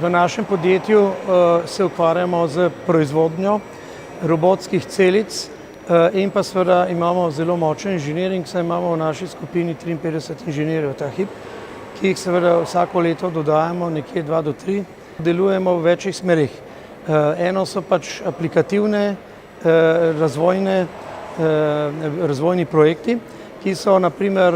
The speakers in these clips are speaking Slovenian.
V našem podjetju se ukvarjamo z proizvodnjo robotskih celic in pa seveda imamo zelo močen inženiring, saj imamo v naši skupini 53 inženirjev ta hip, ki jih seveda vsako leto dodajamo nekje 2 do 3. Delujemo v večjih smerih. Eno so pač aplikativne razvojni projekti, ki so na primer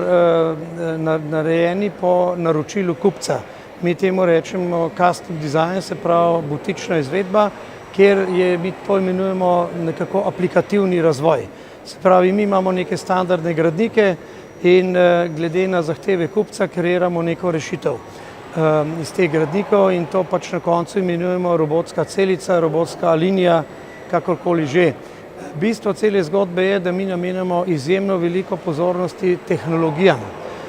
narejeni po naročilu kupca. Mi temu rečemo custom design, se pravi butična izvedba, kjer mi to imenujemo nekako aplikativni razvoj. Se pravi, mi imamo neke standardne gradnike in glede na zahteve kupca kreiramo neko rešitev iz teh gradnikov in to pač na koncu imenujemo robotska celica, robotska linija, kakorkoli že. Bistvo cele zgodbe je, da mi namenjamo izjemno veliko pozornosti tehnologijam.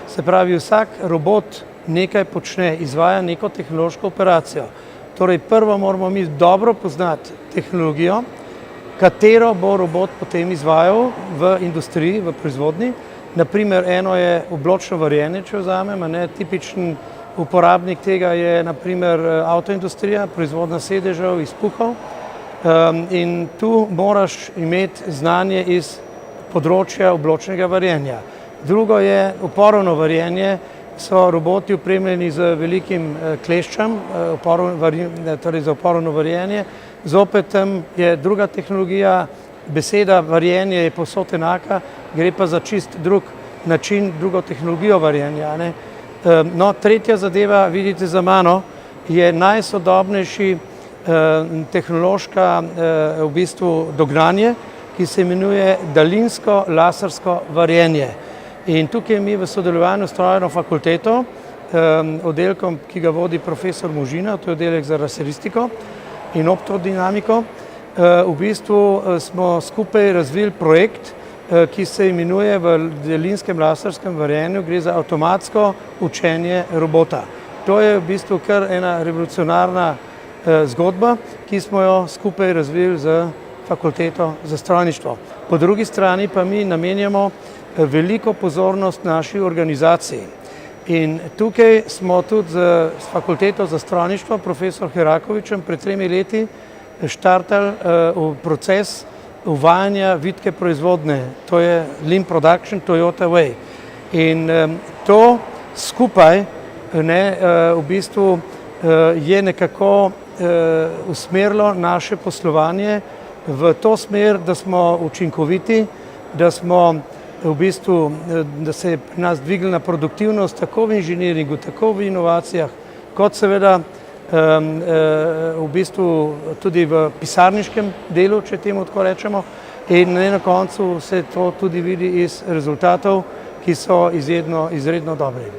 Se pravi, vsak robot nekaj počne, izvaja neko tehnološko operacijo. Torej, prvo moramo mi dobro poznati tehnologijo, katero bo robot potem izvajal v industriji, v proizvodnji. Naprimer, eno je obločno varjenje, če vzamem, tipičen uporabnik tega je naprimer avtoindustrija, proizvodnja sedežev, izpuhov. In tu moraš imeti znanje iz področja obločnega varjenja. Drugo je oporovno varjenje, so roboti opremljeni z velikim kleščem, torej za oporovno varjenje. Zopet tam je druga tehnologija, beseda varjenje je povsod enaka, gre pa za čist drug način, drugo tehnologijo varjenja. No, tretja zadeva, vidite za mano, je najsodobnejši tehnološka v bistvu dognanje, ki se imenuje daljinsko lasersko varjenje. In tukaj mi v sodelovanju s Strojno fakulteto, oddelkom, ki ga vodi profesor Možina, to je oddelek za laseristiko in optodinamiko, v bistvu smo skupaj razvili projekt, ki se imenuje v daljinskem laserskem varjenju, gre za avtomatsko učenje robota. To je v bistvu kar ena revolucionarna zgodba, ki smo jo skupaj razvili z fakulteto za strojništvo. Po drugi strani pa mi namenjamo veliko pozornost naši organizaciji. In tukaj smo tudi s fakulteto za strojništvo, profesor Herakovičem, pred 3 leti štartali v proces uvajanja vitke proizvodnje. To je Lean Production Toyota Way. In to skupaj v bistvu je nekako usmerilo naše poslovanje v to smer, da smo učinkoviti, da se je pri nas dvignila produktivnost tako v inženiringu, tako v inovacijah, kot seveda v bistvu tudi v pisarniškem delu, če temu tako rečemo. In na koncu se to tudi vidi iz rezultatov, ki so izredno dobri.